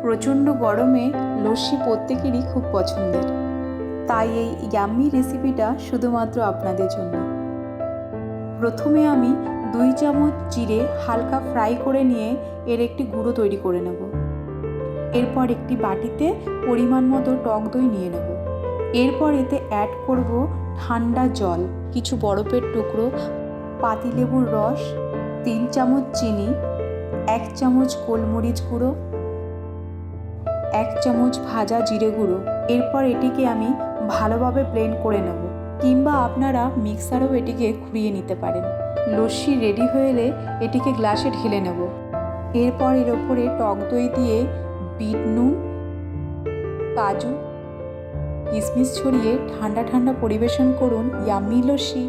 প্রচণ্ড গরমে লস্যি প্রত্যেকেরই খুব পছন্দের, তাই এই ইয়াম্মি রেসিপিটা শুধুমাত্র আপনাদের জন্য। প্রথমে আমি 2 চামচ জিরে হালকা ফ্রাই করে নিয়ে এর একটি গুঁড়ো তৈরি করে নেব। এরপর একটি বাটিতে পরিমাণ মতো টক দই নিয়ে নেব। এরপর এতে অ্যাড করব ঠান্ডা জল, কিছু বরফের টুকরো, পাতিলেবুর রস, 3 চামচ চিনি, 1 চামচ গোলমরিচ গুঁড়ো, 1 চামচ ভাজা জিরে গুঁড়ো। এরপর এটিকে আমি ভালোভাবে ব্লেন্ড করে নেব, কিংবা আপনারা মিক্সারেও এটিকে ঘুরিয়ে নিতে পারেন। লস্যি রেডি হয়ে এলে এটিকে গ্লাসে ঢেলে নেব। এরপর এর ওপরে টক দই দিয়ে বিট নুন, কাজু, কিশমিশ ছড়িয়ে ঠান্ডা ঠান্ডা পরিবেশন করুন ইয়াম্মি লস্যি।